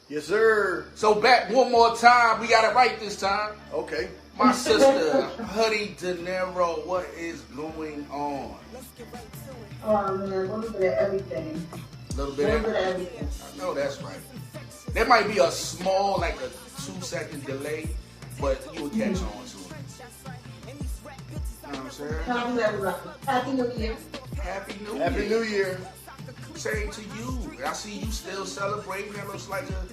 Yes, sir. So back one more time. We got it right this time. Okay. My sister, Honey Dinero, what is going on? Oh man, a little bit of everything. A little A bit little of bit of everything. I know that's right. There might be a small, like a 2-second delay, but you will catch on to it. You know what I'm saying? How's everybody? Happy New Year. Happy New Year. Happy New Year. Same to you. I see you still celebrating. That looks like a,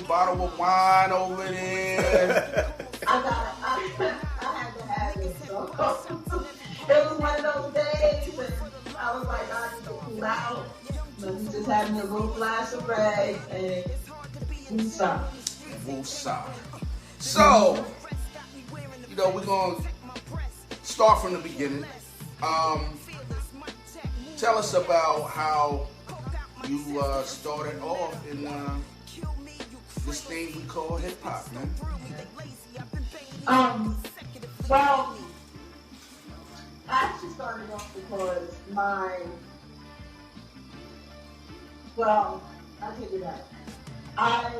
bottle of wine over there. I had to have it. So it was one of those days, and I was like, I need to cool out. But we just having a little glass of red and woosah. Woosah. So, we're going to start from the beginning. Tell us about how you started off in this thing we call hip hop, man. Well, I actually started off because I take it back. I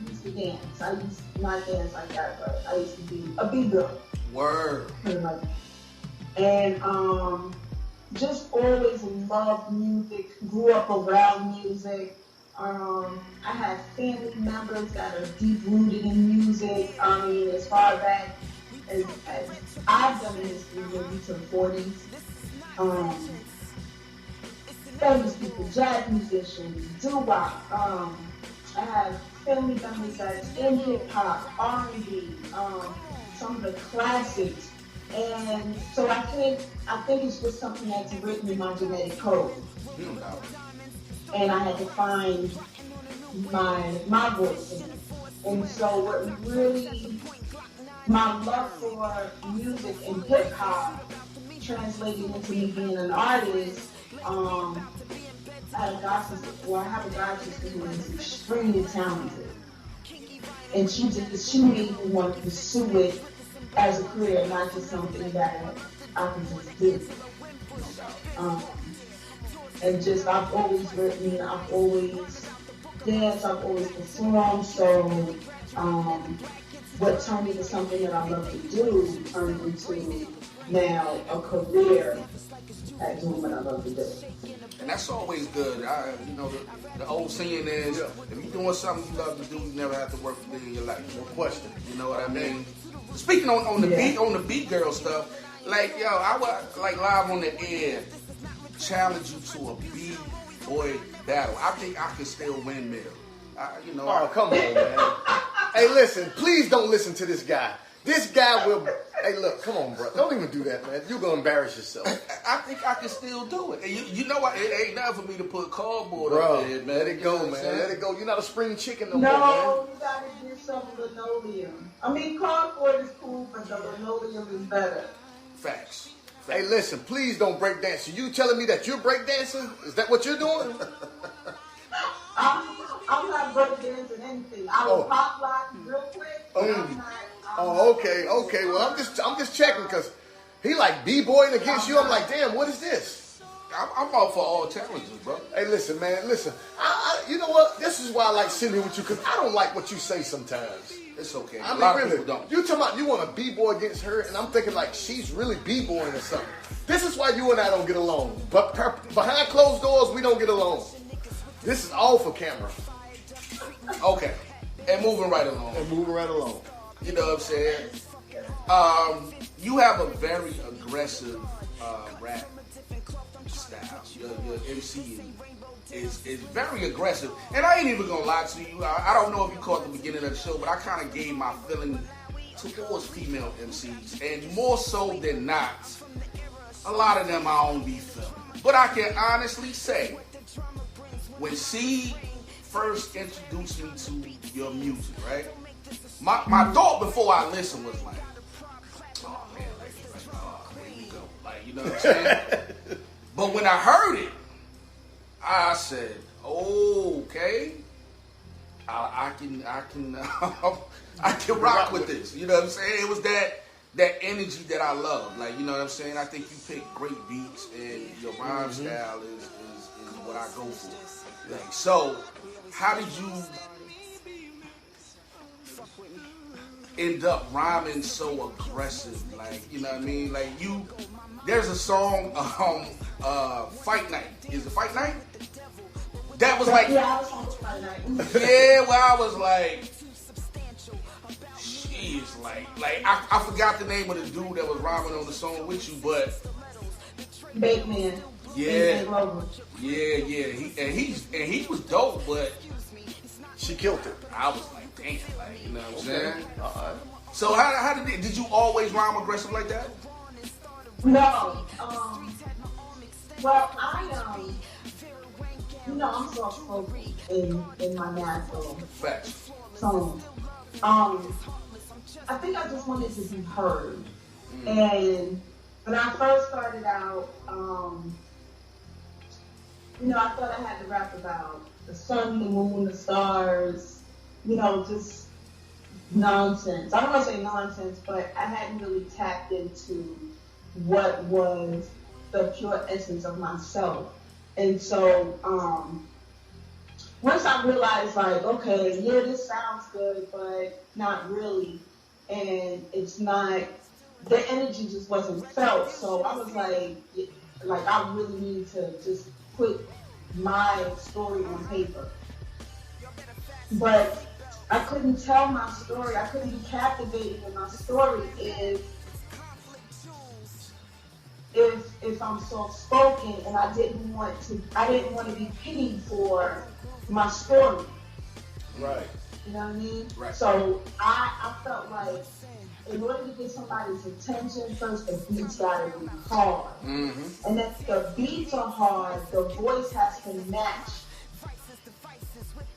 used to dance. I used to not dance like that, but I used to be a B-girl. Word. Pretty much. And just always loved music, grew up around music. I have family members that are deep rooted in music. I mean, as far back as I've done in history, maybe to the 40s. Famous people, jazz musicians, doo-wop. I have family members that's in hip hop, R&B, some of the classics. And so I think it's just something that's written in my genetic code. And I had to find my voice in it. And so what really, my love for music and hip hop translated into me being an artist. I have a god sister who is extremely talented. And she made me want to pursue it as a career, not just something that I can just do. And just, I've always written, I've always danced, I've always performed, so what turned into something that I love to do turned into now a career at doing what I love to do. And that's always good. The old saying is, if you're doing something you love to do, you never have to work a day in your life. No question. You know what I mean? Speaking on the beat girl stuff, I would live on the air challenge you to a B-boy battle. I think I can still windmill. Oh, come on, man. Hey, listen, please don't listen to this guy. This guy will. Hey, look, come on, bro. Don't even do that, man. You're gonna embarrass yourself. I think I can still do it. And you know what? It ain't nothing for me to put cardboard bro, up there, man. Let it go, man. Let it go. You're not a spring chicken no more, No, man. you gotta get some linoleum. I mean, cardboard is cool, but the linoleum is better. Facts. Hey, listen, please don't break dance. You telling me that you're break dancing? Is that what you're doing? I'm not break dancing anything. I will pop lock real quick. Okay. Well, I'm just checking because he like b-boying against you. I'm like, damn, what is this? I'm all for all challenges, bro. Hey, listen, man, listen. You know what? This is why I like sitting here with you because I don't like what you say sometimes. It's okay. I mean, a lot really, of people don't. You talking about you want to b-boy against her, and I'm thinking like she's really b-boying or something. This is why you and I don't get along. But behind closed doors, we don't get along. This is all for camera. Okay. And moving right along. You know what I'm saying? You have a very aggressive rap style. Your MC is very aggressive. And I ain't even gonna lie to you. I don't know if you caught the beginning of the show, but I kind of gave my feeling towards female MCs. And more so than not, a lot of them I don't be feeling. But I can honestly say, when she first introduced me to your music, right? My thought before I listened was like, oh man, here we go. You know what I'm saying? But when I heard it, I said, okay, I can rock with this. You know what I'm saying? It was that energy that I love. You know what I'm saying? I think you pick great beats and your rhyme style is what I go for. So how did you end up rhyming so aggressive? Like, you know what I mean? Like there's a song, Fight Night. Is it Fight Night? That was like, yeah, I was on Fight Night. yeah, where I was like, jeez, like I forgot the name of the dude that was rhyming on the song with you, but Big Man. yeah, he was dope, but she killed it. I was like, damn, like, you know what I'm saying? Alright. So how did you always rhyme aggressive like that? No. Well, I'm soft spoken in my natural Facts. tone. I think I just wanted to be heard. And when I first started out, I thought I had to rap about the sun, the moon, the stars, just nonsense. I don't want to say nonsense, but I hadn't really tapped into what was the pure essence of myself. And so once I realized, like, okay, yeah, this sounds good, but not really. And it's not, the energy just wasn't felt. So I was like I really need to just put my story on paper. But I couldn't tell my story. I couldn't be captivated with my story if I'm soft spoken, and I didn't want to be pitied for my story. Right. You know what I mean? Right. So I felt like in order to get somebody's attention, first the beats gotta be hard. Mm-hmm. And if the beats are hard, the voice has to match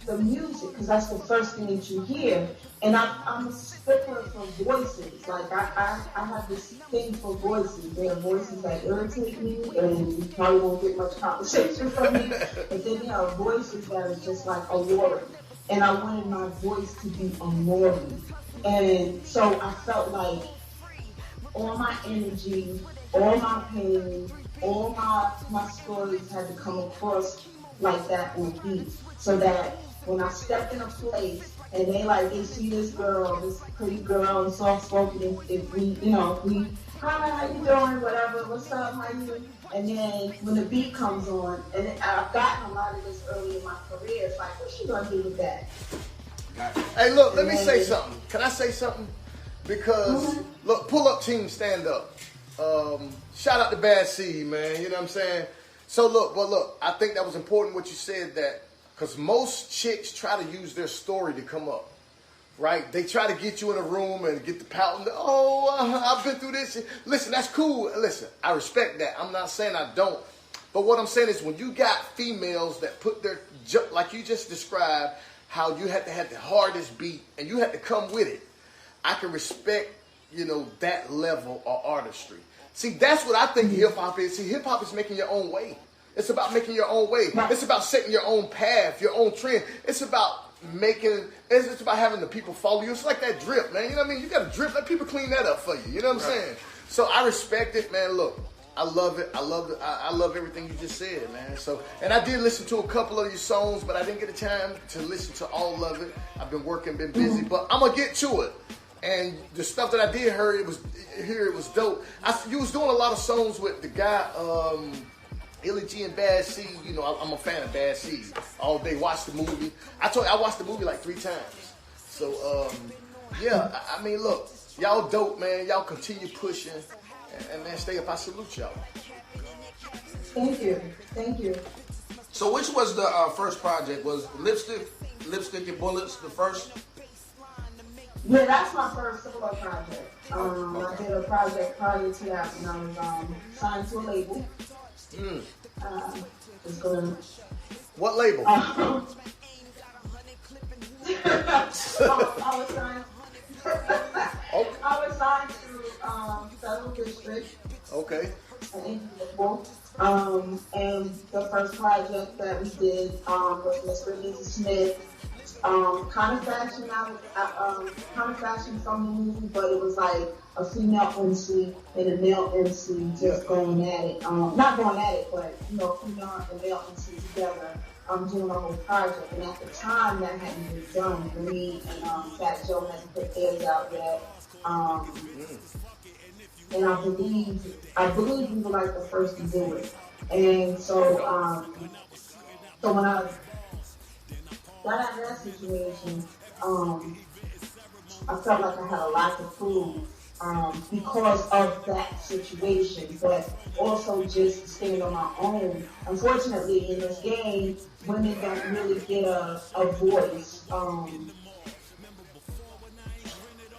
the music, because that's the first thing that you hear. And I'm a stickler for voices. Like I have this thing for voices. There are voices that irritate me, and you probably won't get much conversation from me. But then there are voices that are just like alluring. And I wanted my voice to be alluring. And so I felt like all my energy, all my pain, all my stories had to come across like that on beat, so that when I stepped in a place and they see this girl, this pretty girl, and soft spoken, if we, hi, how you doing, whatever, what's up, how you? And then when the beat comes on, and I've gotten a lot of this early in my career, it's like, what's she gonna do with that? Hey, look, let me say something. Can I say something? Because, look, pull up team, stand up. Shout out to Bad Seed, man, you know what I'm saying? So look, I think that was important what you said, that because most chicks try to use their story to come up, right? They try to get you in a room and get the pouting. I've been through this. Listen, that's cool. Listen, I respect that. I'm not saying I don't. But what I'm saying is when you got females that put their, like you just described, how you had to have the hardest beat and you had to come with it, I can respect, that level of artistry. See, that's what I think hip-hop is. See, hip-hop is making your own way. It's about making your own way. It's about setting your own path, your own trend. It's about it's about having the people follow you. It's like that drip, man. You know what I mean? You got to drip. Let people clean that up for you. You know what I'm saying? So I respect it, man. Look, I love it. I love everything you just said, man. So, and I did listen to a couple of your songs, but I didn't get a time to listen to all of it. I've been working, been busy, but I'm going to get to it. And the stuff that I did hear, it was dope. You was doing a lot of songs with the guy, Illy G and Bad Seed. I'm a fan of Bad Seed. All day, watch the movie. I watched the movie like 3 times. So, yeah, I mean, look, y'all dope, man. Y'all continue pushing. And man, stay up. I salute y'all. Thank you. So which was the first project? Was Lipstick and Bullets the first? Yeah, that's my first solo project. I did a project prior to that when I was signed to a label. What label? I was signed. I was signed to Federal District. Okay. And the first project that we did was Mr. Lizzie Smith. Kind of fashion from the movie, but it was like a female MC and a male MC just going at it. Not going at it, but female and male MC together. doing a whole project. And at the time, that hadn't been done. Me and Fat Joe hadn't put theirs out yet. And I believe we were like the first to do it. And so, so when I got out of that situation, I felt like I had a lot to prove because of that situation, but also just staying on my own. Unfortunately, in this game, women don't really get a voice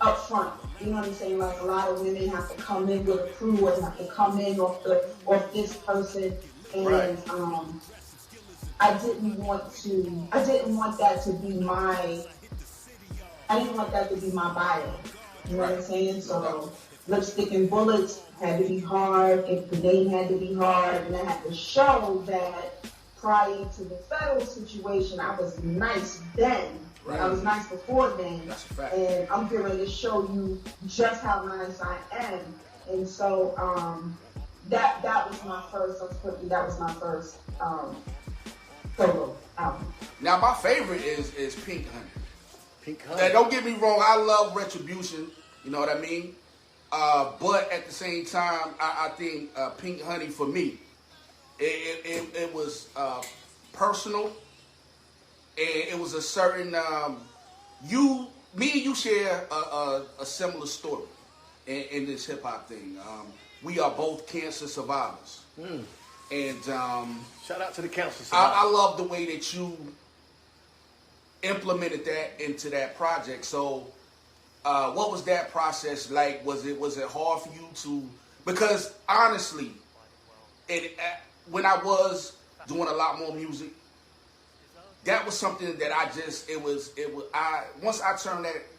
up front. You know what I'm saying? Like a lot of women have to come in with a crew or have to come in off this person, and right. I didn't want that to be my bio. You know what I'm saying? So Lipstick and Bullets had to be hard, and the name had to be hard, and I had to show that prior to the federal situation, I was nice then. Right. I was nice before then. That's a fact. And I'm going to show you just how nice I am. And so that was my first, that was my first solo album. Now my favorite is Pink Honey. Pink Honey. Now don't get me wrong, I love Retribution, you know what I mean? But at the same time, I think Pink Honey for me, it was personal. And it was a certain, me and you share a similar story in this hip hop thing. We are both cancer survivors. And shout out to the cancer survivors. I love the way that you implemented that into that project. So what was that process like? Was it hard for you to, because honestly, when I was doing a lot more music, that was something that once I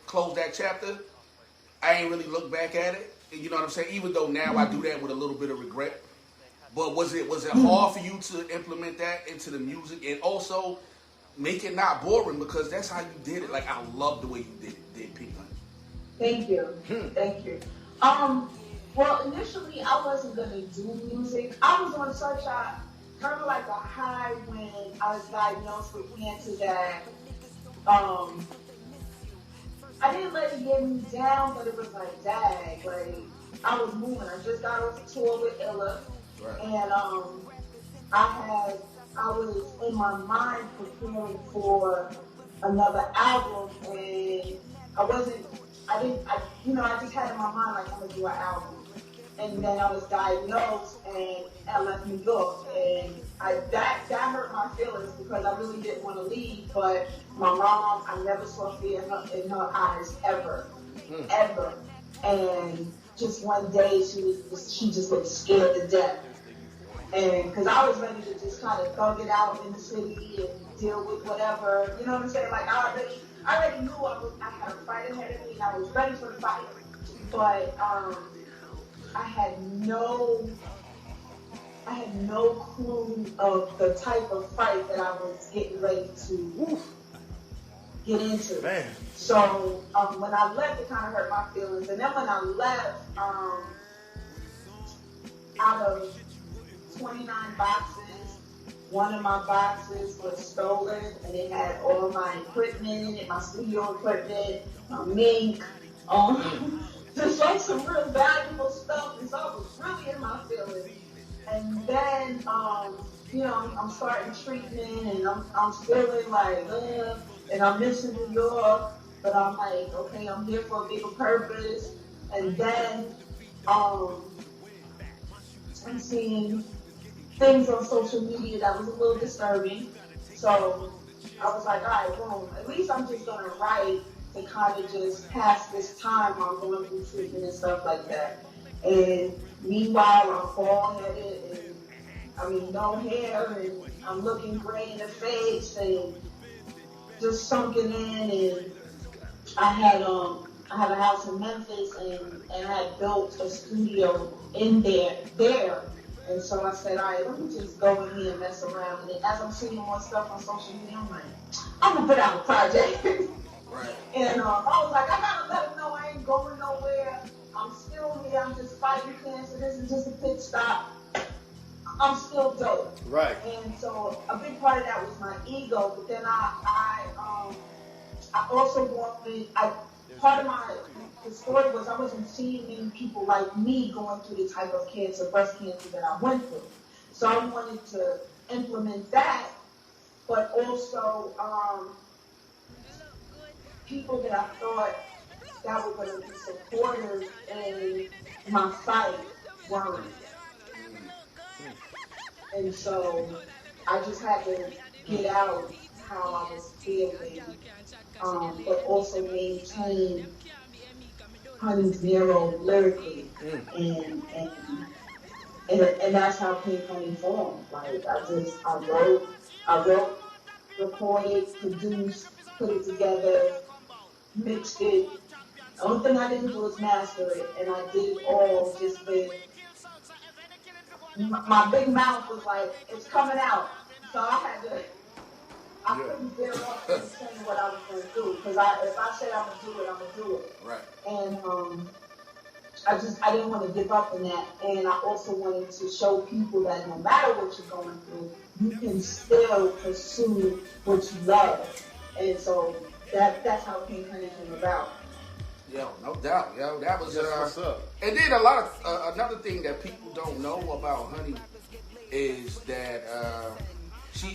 closed that chapter, I ain't really looked back at it. You know what I'm saying? Even though now I do that with a little bit of regret. But was it hard for you to implement that into the music and also make it not boring, because that's how you did it? Like, I love the way you did Pink Honey. Thank you. Thank you. Well, initially I wasn't gonna do music. I was on such a kind of like a high when I was diagnosed with cancer that I didn't let it get me down, but it was like, dang, like I was moving. I just got off a tour with Illa, right. And I was in my mind preparing for another album, and I just had in my mind like I'm gonna do an album. And then I was diagnosed, and I left New York, and that hurt my feelings because I really didn't want to leave. But my mom, I never saw fear in her eyes ever. And just one day, she just looked scared to death. And because I was ready to just kind of thug it out in the city and deal with whatever, you know what I'm saying? Like I already knew I had a fight ahead of me, and I was ready for the fight. But I had no clue of the type of fight that I was getting ready to get into. Man. So when I left, it kind of hurt my feelings. And then when I left, out of 29 boxes, one of my boxes was stolen, and it had all my equipment in it, my studio equipment, my mink, just like some real valuable stuff, and so I was really in my feelings. And then, I'm starting treatment, and I'm feeling like, and I'm missing New York, but I'm like, okay, I'm here for a bigger purpose. And then, I'm seeing things on social media that was a little disturbing. So I was like, all right, boom, at least I'm just gonna write to kind of just pass this time while I'm going through treatment and stuff like that. And meanwhile, I'm bald-headed, and no hair, and I'm looking gray in the face, and just sunken in. And I had a house in Memphis, and I had built a studio in there. And so I said, all right, let me just go in here and mess around. And as I'm seeing more stuff on social media, I'm like, I'm gonna put out a project. Right. And I was like, I gotta let them know I ain't going nowhere. I'm still here. I'm just fighting cancer. This is just a pit stop. I'm still dope. Right. And so a big part of that was my ego, but then I also wanted, part of the story was I wasn't seeing many people like me going through the type of cancer, breast cancer that I went through. So I wanted to implement that, but also people that I thought that were going to be supporters in my fight weren't. And so I just had to get out how I was feeling, but also maintain Honey Dinero lyrically, and that's how Pink Honey formed. Like I wrote, recorded, produced, put it together, mixed it. The only thing I didn't do was master it, and I did it all just with my big mouth was like, it's coming out. So I couldn't bear up and saying what I was going to do. Because if I say I'm going to do it, I'm going to do it. Right. And I didn't want to give up on that. And I also wanted to show people that no matter what you're going through, you can still pursue what you love. And so that's how Pink Honey came about. Yo, no doubt. Yo, that was what's up. And then a lot of another thing that people don't know about Honey is that she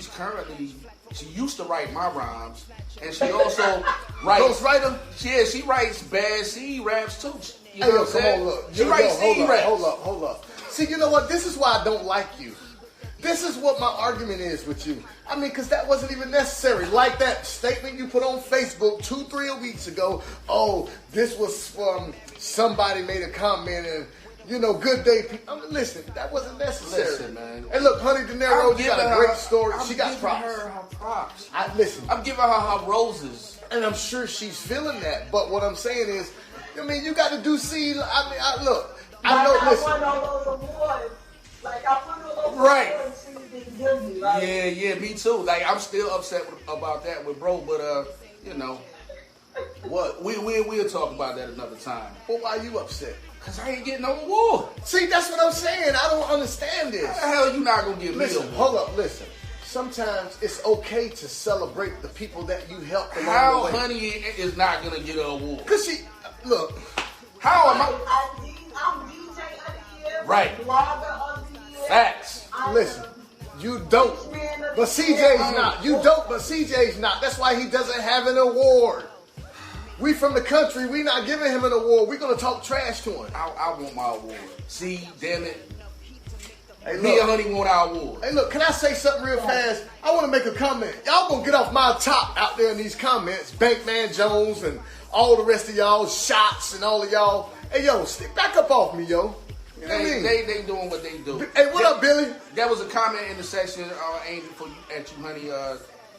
used to write my rhymes, and she also writes. Ghostwriter? Yeah, she writes Bad C raps too. You know Hey, what I'm saying? come on, look. She writes C raps. Hold up. See, you know what? This is why I don't like you. This is what my argument is with you. I mean, because that wasn't even necessary. Like that statement you put on Facebook 2-3 weeks ago. Oh, this was from somebody made a comment and, you know, good day. I mean, listen, that wasn't necessary. Listen, man. And look, Honey Dinero, you got a great story. She got props. I'm giving her props. Listen. I'm giving her roses. And I'm sure she's feeling that. But what I'm saying is, I mean, you got to do see. Look. I know. Listen. I won all those awards. Like I put a little right. Me, right? Yeah, me too. Like I'm still upset about that with bro, but you know, what we'll talk about that another time. Well, why are you upset? Cause I ain't getting no award. See, that's what I'm saying. I don't understand this. How the hell you not gonna give me an award? Hold up, listen. Sometimes it's okay to celebrate the people that you helped along How the way. Honey is not gonna get an award? Cause look. How am I? I'm DJ of the year. Right. Blogger of the year. Facts. Listen. You don't. But CJ's not. You don't, but CJ's not. That's why he doesn't have an award. We from the country, we not giving him an award. We're going to talk trash to him. I want my award. See, damn it. Hey, Me and Honey want our award. Hey, look, can I say something real fast? I want to make a comment. Y'all going to get off my top out there in these comments. Bankman Jones and all the rest of y'all, Shots and all of y'all. Hey, yo, stick back up off me, yo. You know what I mean? They doing what they do. Hey, what up, Billy? There was a comment in the section aimed at you, Honey.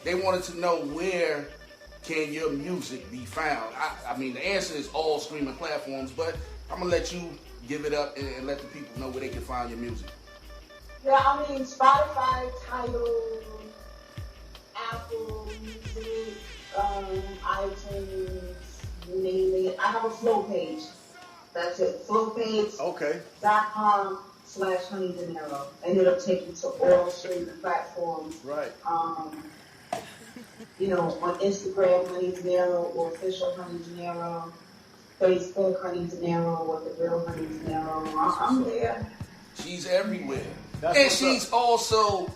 They wanted to know where can your music be found. I mean, the answer is all streaming platforms, but I'm gonna let you give it up and let the people know where they can find your music. Yeah, I mean, Spotify, Tidal, Apple Music, iTunes, you name it. I have a flow page. That's it. Flowpage.com/Honey Dinero. And it'll take you to all streaming platforms. Right. You know, on Instagram, Honey Dinero, or official Honey Dinero. Facebook, Honey Dinero, or the real Honey Dinero. I'm there. She's everywhere. That's and she's also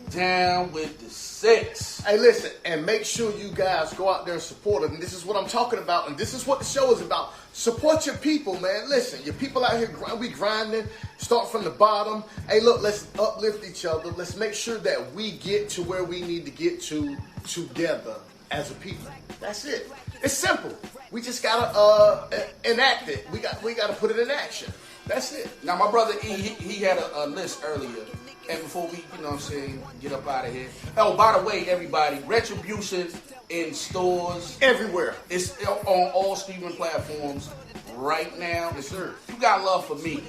down with the six. Hey, listen, and make sure you guys go out there and support her. And this is what I'm talking about, and this is what the show is about. Support your people, man. Listen, your people out here, we grinding, start from the bottom. Hey, look, let's uplift each other. Let's make sure that we get to where we need to get to together as a people. That's it. It's simple. We just gotta enact it. We gotta put it in action. That's it. Now, my brother E, he had a list earlier. And before we, you know what I'm saying, get up out of here. Oh, by the way, everybody, Retribution in stores. Everywhere. It's on all streaming platforms right now. Yes, sir. If you got love for me,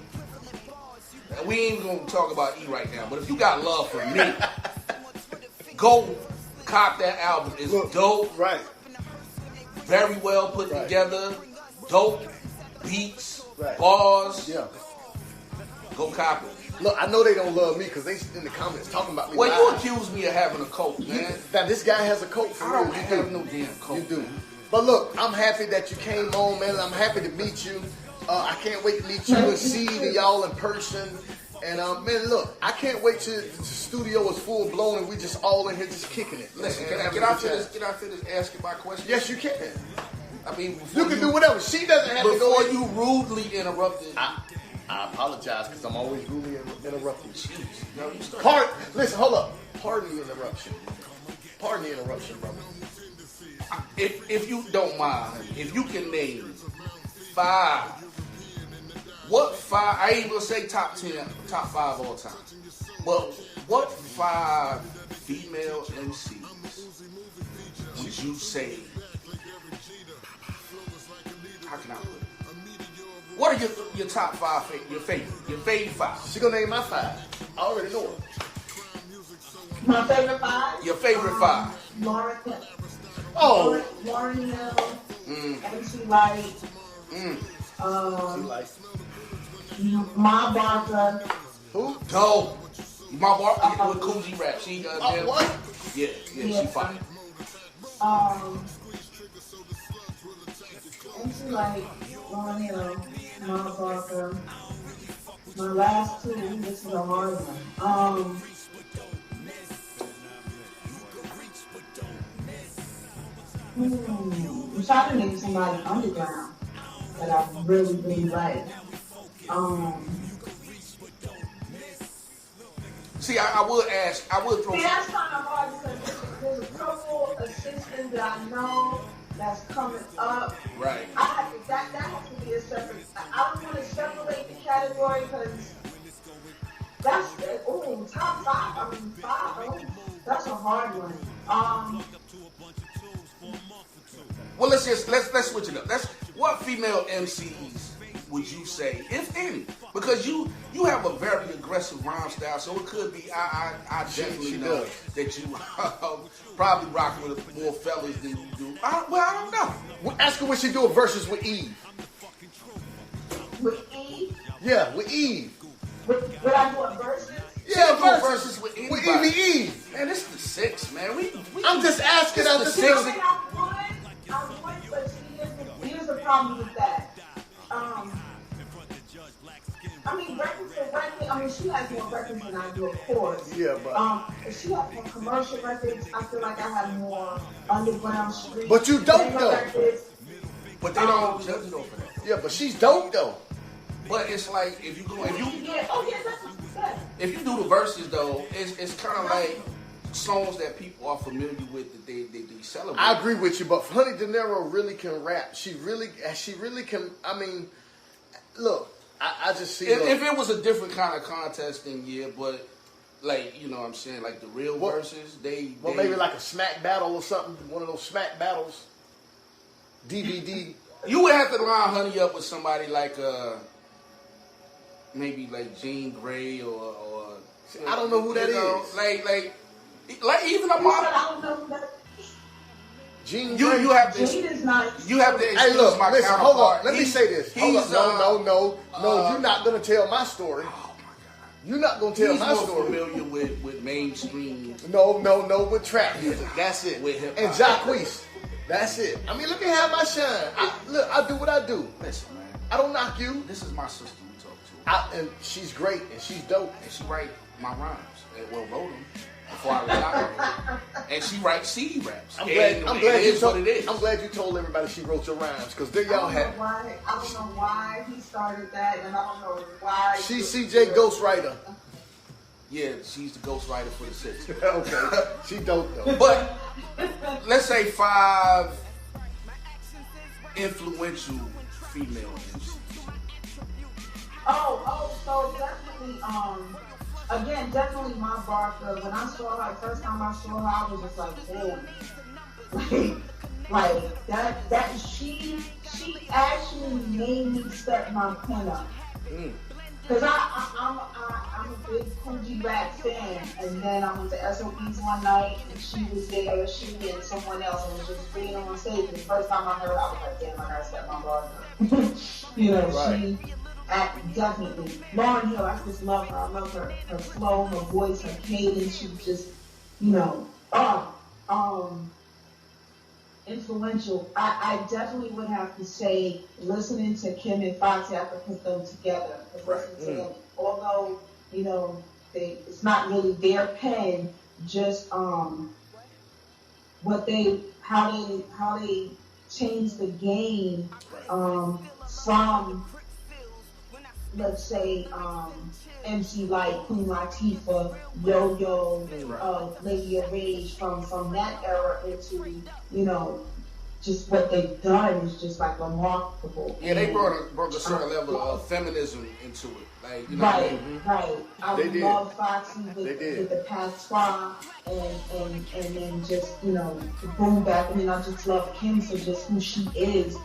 we ain't going to talk about E right now, but if you got love for me, go cop that album. It's dope. Right. Very well put together. Dope beats, right. bars. Yeah. Go cop it. Look, I know they don't love me because they in the comments talking about me. Well, you accuse me of having a cult, man. Now, this guy has a cult for I real. don't have no damn cult. You do. But look, I'm happy that you came on, man. I'm happy to meet you. I can't wait to meet you and see y'all in person. And man, look, I can't wait till the studio is full blown and we just all in here just kicking it. Listen, can I finish asking my question? Yes, you can. I mean, You can do whatever. She doesn't have to go. Before you rudely interrupted. I apologize because I'm always rudely interrupting. Jeez. No, you start. Listen, hold up. Pardon the interruption. Pardon the interruption, brother. If you don't mind, if you can name 5, what 5? I ain't gonna say top 10, top 5 all time. But what 5 female MCs would you say? How can I put it? What are your top 5? Your favorite 5? She gonna name my 5. I already know her. My favorite 5? Your favorite 5? Lauren. Oh. Lauren Hill. MC Light. Ma Barker. Who? No. My Barker with Coogee rap. She what? Yeah, she fine. MC Light, Lauren Hill, Ma Barker. My last 2, this is a hard one. I'm trying to name somebody underground that I really, really like. See, I would throw. See, that's kind of hard because there's a couple assistants that I know that's coming up. Right. That has to be a separate. I don't want to separate the category because that's top 5. I mean 5. That's a hard one. Well, let's switch it up. What female MCs would you say, if any? Because you have a very aggressive rhyme style, so it could be. I definitely know that you probably rock with more fellas than you do. I don't know. Ask her what she do versus with Eve. With Eve? Yeah, with Eve. Would I do a versus? Yeah, versus with anybody. With Eve. Man, this is the 6, man. I'm just asking. This is the 6. I would, but here's the problem with that. I mean, records are records. I mean, she has more records than I do, of course. Yeah, but if she has more commercial records, I feel like I have more underground street. But you don't though. But they don't judge it over that. Yeah, but she's dope though. But it's like if you that's if you do the verses though, it's kind of like songs that people are familiar with that they celebrate. I agree with you, but Honey Dinero really can rap. She really can. I mean, look, I just see. If it was a different kind of contest, then yeah, but like, you know what I'm saying, like the real verses, they maybe like a smack battle or something, one of those smack battles. DVD. You would have to line Honey up with somebody like maybe like Jean Grey or I don't know who that is. Like even a model. I don't know who that is. Jean Grey. You have to. Jean is not. You have to. Hey, look, my listen, counterpart. hold on. Let me say this. Hold on. No. You're not gonna tell my story. Oh my God. You're not gonna tell my story. Familiar with mainstream. No, with trap music. That's it. With hip-hop. And Jacquees. That's it. I mean, look at how my shine. I do what I do. Listen, man. I don't knock you. This is my sister we talk to. And she's great and she's dope. And she write my rhymes. Well, wrote them before I was out. And she writes CD raps. I'm glad you told everybody she wrote your rhymes because there y'all have. I don't know why he started that, and I don't know why. She's CJ Ghostwriter. Yeah, she's the ghostwriter for the 6. Okay, she dope though. But let's say 5 influential female MCs. So definitely, again, definitely my Barker. When I saw her, first time I saw her, I was just like, oh, like that. She actually made me step my pen up. Cause I'm a big Coogee rap fan, and then I went to SOBs one night, and she was there, she and someone else, and was just being on stage. And the first time I heard her, I was like, damn, I gotta step my Barker. You know, right. Definitely. Lauryn Hill, I just love her. I love her flow, her voice, her cadence. She was just, influential. I definitely would have to say listening to Kim and Foxy, I could put them together. Listening to them, although, it's not really their pen, just how they changed the game from, let's say, MC Light, Queen Latifah, Yo-Yo, Lady of Rage, from that era into, just what they've done is just like remarkable. Yeah, they brought a certain level of feminism into it. Like, right. I love Foxy with the patois and then just, the boom back. I mean, I just love Kim for just who she is,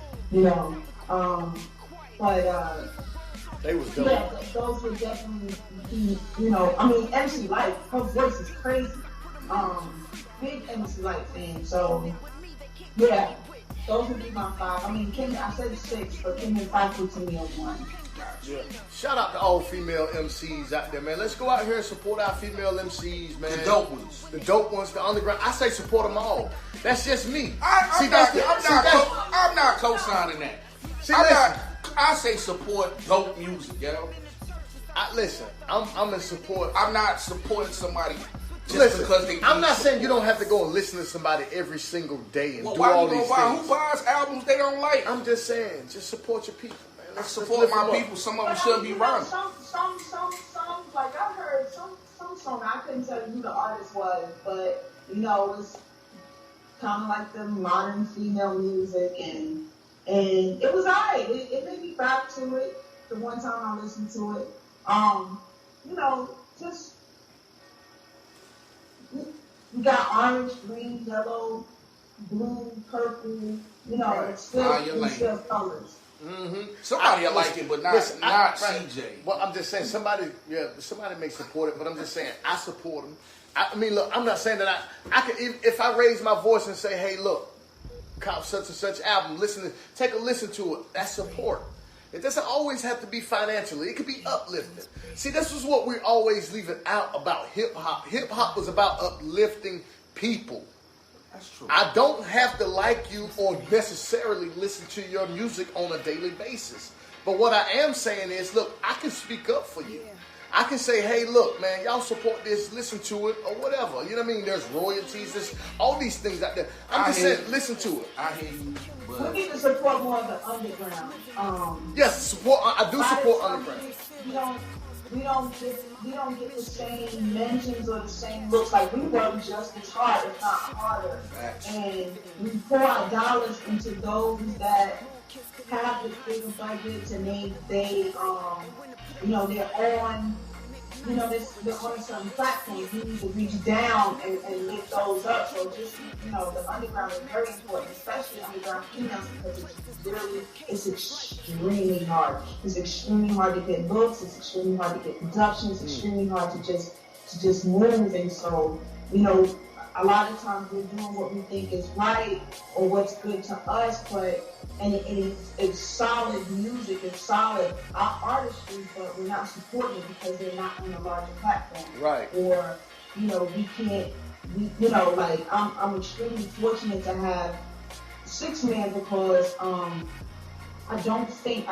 they was dope. Yeah, those would definitely be, MC Light, her voice is crazy. Big MC Light fan, so yeah, those would be my 5. I mean, Kim, I said 6, but Kim and Foxy to me are 1. Yeah. Shout out to all female MCs out there, man. Let's go out here and support our female MCs, man. The dope ones. The dope ones, the underground. I say support them all. That's just me. I'm not co-signing that. I say support dope music, yo. Listen, I'm in support. I'm not supporting somebody just because they. I'm not saying you don't have to go and listen to somebody every single day and do why all you these buy, things. Who buys albums they don't like? I'm just saying, just support your people, man. I support my people. Some of them shouldn't be rhyming. Some, like I heard some song, I couldn't tell you who the artist was, but it's kind of like the modern female music, and it was alright. It made me back to it the one time I listened to it. Just we got orange, green, yellow, blue, purple. It's still colors. Mm-hmm. Somebody like it, but not CJ. Well, I'm just saying somebody may support it, but I'm just saying I support them. I mean, look, I'm not saying that I can if I raise my voice and say, hey, look, cop such and such album, take a listen to it. That's support. It doesn't always have to be financially. It could be uplifting. See, this is what we always leave it out about hip hop. Hip hop was about uplifting people. That's true. I don't have to like you or necessarily listen to your music on a daily basis. But what I am saying is, look, I can speak up for you. I can say, hey, look, man, y'all support this, listen to it, or whatever. You know what I mean? There's royalties, there's all these things out there. I'm just saying, listen to it. I hear you. We need to support more of the underground. Yes, I do support underground. We don't get the same mentions or the same looks. Like, we work just as hard, if not harder. And we pour our dollars into those that have the bigger budgets, and they're on, they're on some platforms. We need to reach down and lift those up. So just, the underground is very important, especially underground females, because it's extremely hard. It's extremely hard to get looks. It's extremely hard to get production. It's extremely hard to just move. And so, a lot of times we're doing what we think is right or what's good to us, and it's solid music, it's solid artistry, but we're not supporting it because they're not on a larger platform. Right. Or, we can't, I'm extremely fortunate to have 6-man because I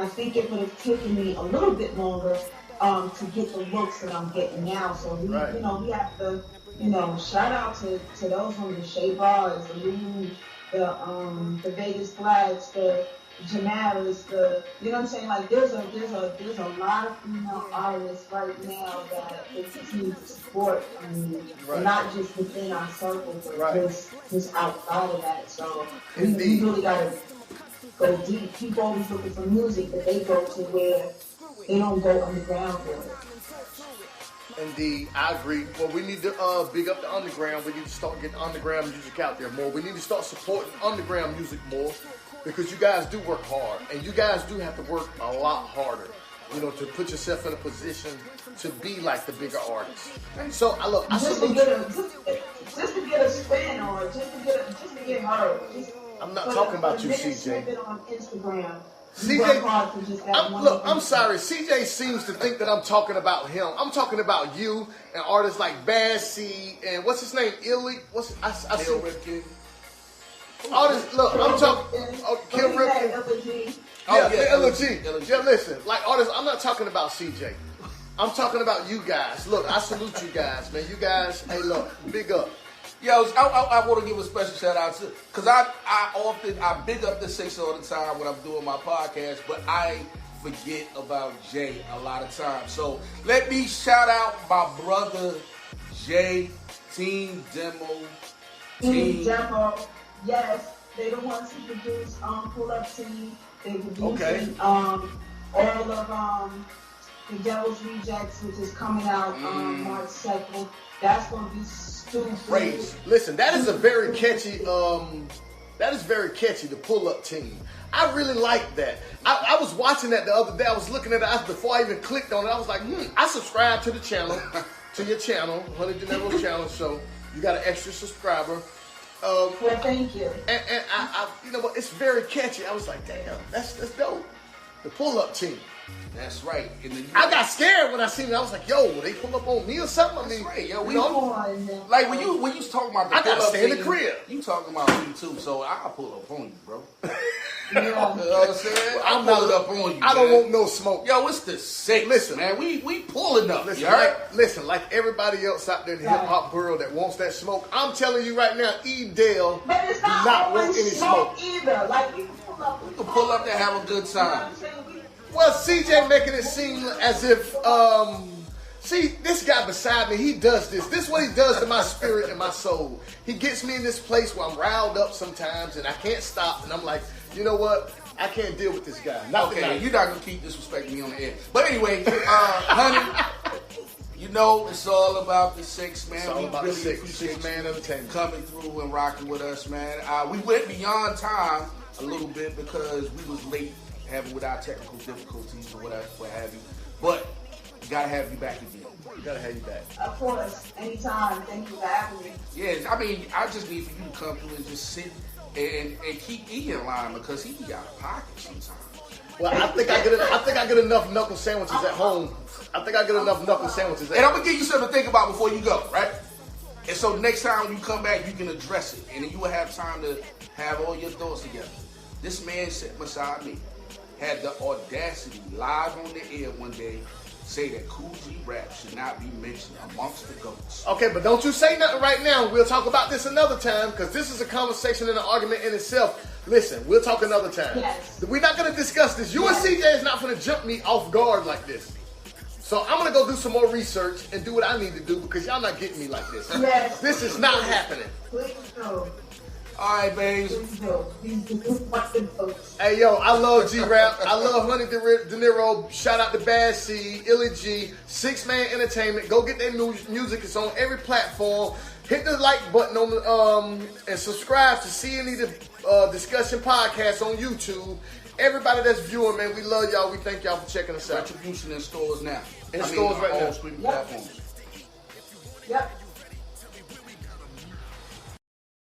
think it would have taken me a little bit longer to get the looks that I'm getting now. So we have to, shout out to those women, the Shea Bars, the Lulu, the Vegas Flags, the Jamaras, you know what I'm saying? Like, there's a lot of female artists right now that they just need to support. I mean, not just within our circle, but just outside of that. So we really gotta go deep. People always looking for music, but they go to where they don't go underground for it. Indeed, I agree. Well, we need to big up the underground. We need to start getting underground music out there more. We need to start supporting underground music more, because you guys do work hard, and you guys do have to work a lot harder, to put yourself in a position to be like the bigger artists. So I salute you. Just to get a spin, or just to get heard. I'm not talking about you, CJ. On Instagram. CJ, I'm sorry. CJ seems to think that I'm talking about him. I'm talking about you and artists like Bad Seed and what's his name? Illy. I see. Artists, look, I'm talking. Kim Ripken. LG. Yeah, listen, like artists, I'm not talking about CJ. I'm talking about you guys. Look, I salute you guys, man. You guys, hey, look, big up. Yo, I want to give a special shout out to, because I big up the Six all the time when I'm doing my podcast, but I forget about Jay a lot of times. So let me shout out my brother Jay, Team Demo. Team Demo, yes, they the ones who produce Pull Up Team. They produce all of the Devil's Rejects, which is coming out March 2nd. That's gonna be stupid. Listen, that is a very catchy. That is very catchy. The Pull Up Team. I really like that. I was watching that the other day. I was looking at it before I even clicked on it. I was like, I subscribed to the channel, to your channel, Honey Dinero channel. So you got an extra subscriber. Well, thank you. And I, you know what? It's very catchy. I was like, damn, that's dope. The Pull Up Team. That's right. I got scared when I seen it. I was like, yo, will they pull up on me or something? I mean, right, yo, like when you talking about the I gotta stay in the crib. You talking about me too, so I'll pull up on you, bro. Yeah. You know what I'm saying? I'm pull it up on you. I don't want no smoke. Yo, it's the six. Listen, man, we pulling up. Listen, like everybody else out there in the hip hop world that wants that smoke, I'm telling you right now, E-Dale but it's not want any smoke either. Like you can pull up to have a good time. Well, CJ making it seem as if, see, this guy beside me, he does this. This is what he does to my spirit and my soul. He gets me in this place where I'm riled up sometimes and I can't stop. And I'm like, you know what? I can't deal with this guy. Okay, you're not going to keep disrespecting me on the air. But anyway, honey, you know it's all about the six, man. It's all about the six man entertainment. Coming through and rocking with us, man. We went beyond time a little bit because we was late having with our technical difficulties or whatever, what have you. But we gotta have you back again. We gotta have you back. Of course, anytime. Thank you for having me. Yeah, I mean, I just need for you to come through and just sit and keep E in line because he got a pocket sometimes. Well, I think I get enough knuckle sandwiches at home. I think I get enough knuckle sandwiches at home. And I'm gonna give you something to think about before you go, right? And so next time when you come back, you can address it, and then you will have time to have all your thoughts together. This man sat beside me. Had the audacity live on the air one day say that Cool G Rap should not be mentioned amongst the GOATs. Okay, but don't you say nothing right now. We'll talk about this another time because this is a conversation and an argument in itself. Listen, we'll talk another time. Yes. We're not going to discuss this. You and CJ is not going to jump me off guard like this. So I'm going to go do some more research and do what I need to do because y'all not getting me like this. Yes. This is not happening. Please no. All right, babes. Hey, yo, I love G-Rap. I love Honey Dinero. Shout out to Bad Seed, Illy G, Six Man Entertainment. Go get their new music. It's on every platform. Hit the like button on and subscribe to See Any Discussion Podcast on YouTube. Everybody that's viewing, man, we love y'all. We thank y'all for checking us out. Retribution in stores now. In stores right now. All streaming platforms. Yep.